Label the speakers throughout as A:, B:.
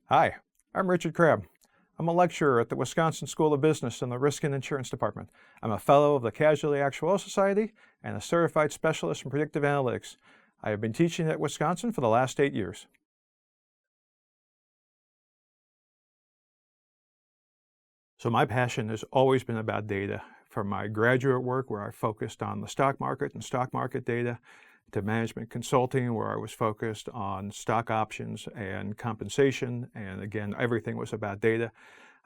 A: Hi, I'm Richard Crabb. I'm a lecturer at the Wisconsin School of Business in the Risk and Insurance Department. I'm a fellow of the Casualty Actuarial Society and a certified specialist in predictive analytics. I have been teaching at Wisconsin for the last 8 years. So my passion has always been about data. From my graduate work, where I focused on the stock market and stock market data, to management consulting, where I was focused on stock options and compensation, and again, everything was about data.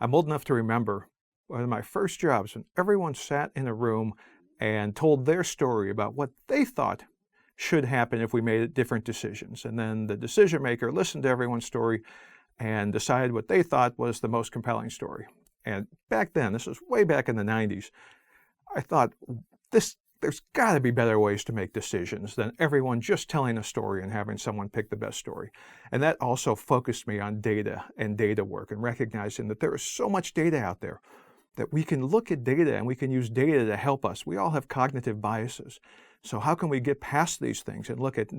A: I'm old enough to remember one of my first jobs when everyone sat in a room and told their story about what they thought should happen if we made different decisions. And then the decision maker listened to everyone's story and decided what they thought was the most compelling story. And back then, this was way back in the 90s, I thought, there's got to be better ways to make decisions than everyone just telling a story and having someone pick the best story. And that also focused me on data and data work and recognizing that there is so much data out there that we can look at data and we can use data to help us. We all have cognitive biases. So how can we get past these things and look at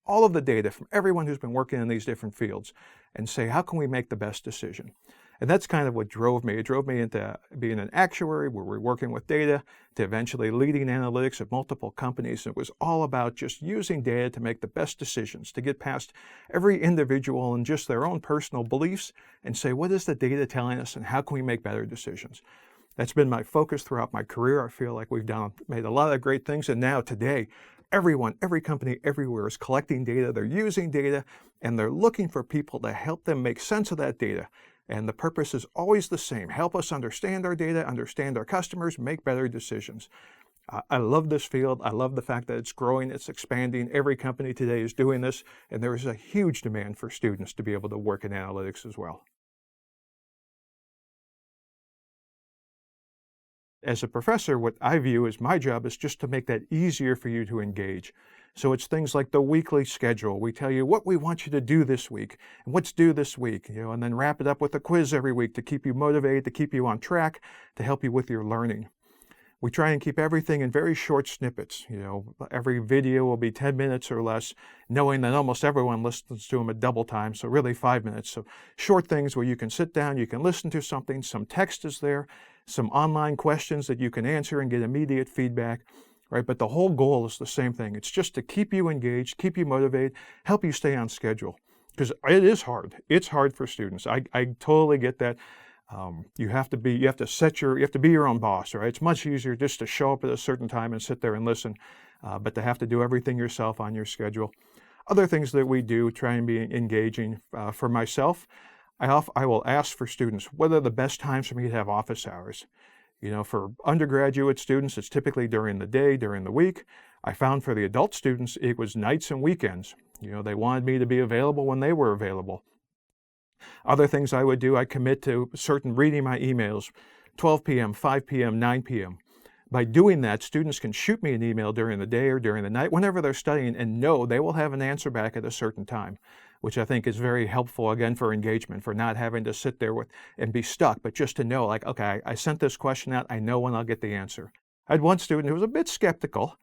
A: all of the data from everyone who's been working in these different fields and say, how can we make the best decision? And that's kind of what drove me. It drove me into being an actuary where we're working with data to eventually leading analytics at multiple companies. It was all about just using data to make the best decisions, to get past every individual and just their own personal beliefs and say, what is the data telling us and how can we make better decisions? That's been my focus throughout my career. I feel like we've made a lot of great things. And now today, everyone, every company everywhere is collecting data. They're using data and they're looking for people to help them make sense of that data. And the purpose is always the same. Help us understand our data, understand our customers, make better decisions. I love this field. I love the fact that it's growing, it's expanding. Every company today is doing this, and there is a huge demand for students to be able to work in analytics as well. As a professor, what I view as my job is just to make that easier for you to engage. So it's things like the weekly schedule. We tell you what we want you to do this week and what's due this week, and then wrap it up with a quiz every week to keep you motivated, to keep you on track, to help you with your learning. We try and keep everything in very short snippets. Every video will be 10 minutes or less, knowing that almost everyone listens to them at double time, so really 5 minutes. So short things where you can sit down, you can listen to something, some text is there, some online questions that you can answer and get immediate feedback, right? But the whole goal is the same thing. It's just to keep you engaged, keep you motivated, help you stay on schedule. Because it is hard. It's hard for students. I totally get that. You have to be your own boss, right? It's much easier just to show up at a certain time and sit there and listen, but to have to do everything yourself on your schedule. Other things that we do, try and be engaging. For myself, I will ask for students, what are the best times for me to have office hours? For undergraduate students, it's typically during the day, during the week. I found for the adult students, it was nights and weekends. They wanted me to be available when they were available. Other things I would do, I commit to certain reading my emails, 12 p.m., 5 p.m., 9 p.m. By doing that, students can shoot me an email during the day or during the night, whenever they're studying, and know they will have an answer back at a certain time, which I think is very helpful, again, for engagement, for not having to sit there and be stuck, but just to know, like, okay, I sent this question out, I know when I'll get the answer. I had one student who was a bit skeptical.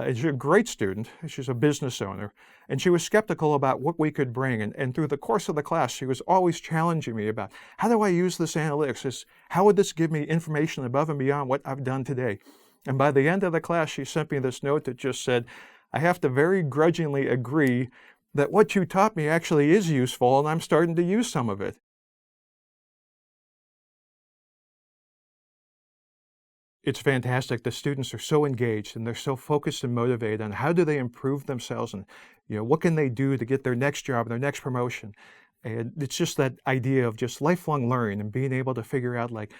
A: She's a great student. She's a business owner. And she was skeptical about what we could bring. And through the course of the class, she was always challenging me about, how do I use this analytics? How would this give me information above and beyond what I've done today? And by the end of the class, she sent me this note that just said, I have to very grudgingly agree that what you taught me actually is useful, and I'm starting to use some of it. It's fantastic. The students are so engaged and they're so focused and motivated on how do they improve themselves and what can they do to get their next job, their next promotion. And it's just that idea of just lifelong learning and being able to figure out, like,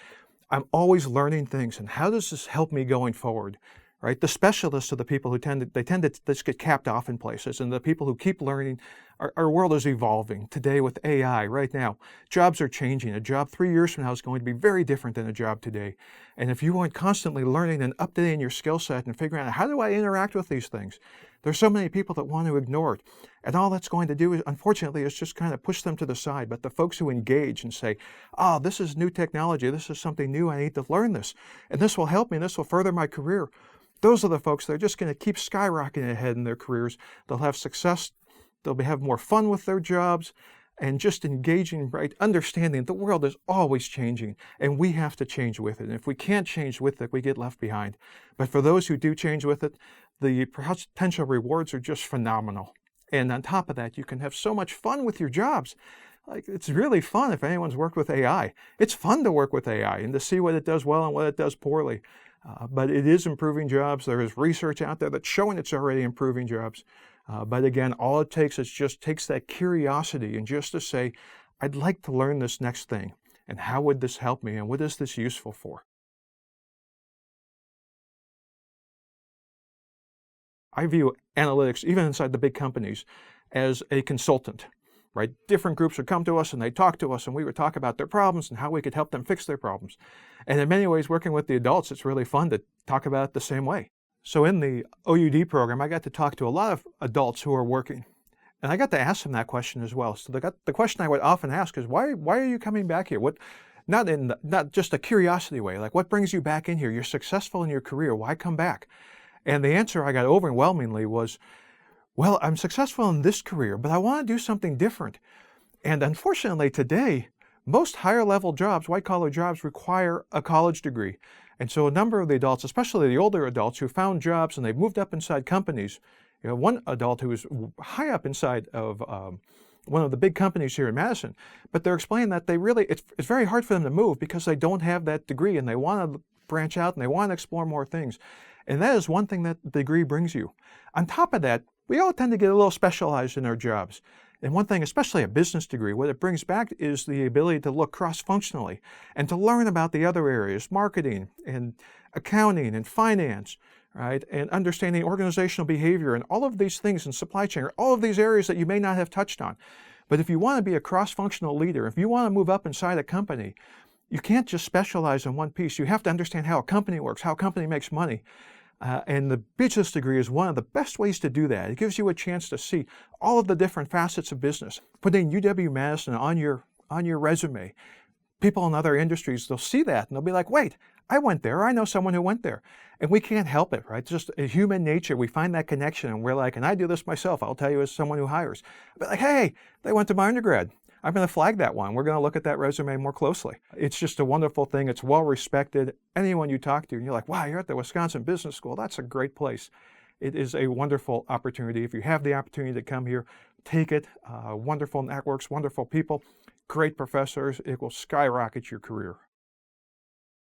A: I'm always learning things and how does this help me going forward? Right? The specialists are the people who tend to just get capped off in places, and the people who keep learning. Our world is evolving today with AI. Right now, jobs are changing. A job 3 years from now is going to be very different than a job today. And if you aren't constantly learning and updating your skill set and figuring out, how do I interact with these things? There's so many people that want to ignore it. And all that's going to do is, unfortunately, is just kind of push them to the side. But the folks who engage and say, oh, this is new technology, this is something new, I need to learn this, and this will help me, and this will further my career. Those are the folks that are just going to keep skyrocketing ahead in their careers. They'll have success. They'll have more fun with their jobs. and just engaging, right? Understanding the world is always changing and we have to change with it. And if we can't change with it, we get left behind. But for those who do change with it, the potential rewards are just phenomenal. And on top of that, you can have so much fun with your jobs. Like, it's really fun if anyone's worked with AI. It's fun to work with AI and to see what it does well and what it does poorly. But it is improving jobs. There is research out there that's showing it's already improving jobs. But again, all it takes is just takes that curiosity and just to say, I'd like to learn this next thing. And how would this help me? And what is this useful for? I view analytics, even inside the big companies, as a consultant, right? Different groups would come to us and they'd talk to us and we would talk about their problems and how we could help them fix their problems. And in many ways, working with the adults, it's really fun to talk about it the same way. So in the OUD program, I got to talk to a lot of adults who are working. And I got to ask them that question as well. So the question I would often ask is, why are you coming back here? Not just a curiosity way, like what brings you back in here? You're successful in your career, why come back? And the answer I got overwhelmingly was, well, I'm successful in this career, but I want to do something different. And unfortunately today, most higher level jobs, white collar jobs, require a college degree. And so a number of the adults, especially the older adults who found jobs and they've moved up inside companies, one adult who was high up inside of one of the big companies here in Madison, but they're explaining that it's very hard for them to move because they don't have that degree and they want to branch out and they want to explore more things. And that is one thing that the degree brings you. On top of that, we all tend to get a little specialized in our jobs. And one thing, especially a business degree, what it brings back is the ability to look cross-functionally and to learn about the other areas, marketing and accounting and finance, right? And understanding organizational behavior and all of these things in supply chain, or all of these areas that you may not have touched on. But if you want to be a cross-functional leader, if you want to move up inside a company, you can't just specialize in one piece. You have to understand how a company works, how a company makes money. And the business degree is one of the best ways to do that. It gives you a chance to see all of the different facets of business. Putting UW-Madison on your resume, people in other industries, they'll see that and they'll be like, wait, I went there, I know someone who went there. And we can't help it, right? It's just a human nature. We find that connection and we're like, and I do this myself, I'll tell you as someone who hires. But like, hey, they went to my undergrad. I'm going to flag that one. We're going to look at that resume more closely. It's just a wonderful thing. It's well respected. Anyone you talk to, and you're like, wow, you're at the Wisconsin Business School. That's a great place. It is a wonderful opportunity. If you have the opportunity to come here, take it. Wonderful networks, wonderful people, great professors. It will skyrocket your career.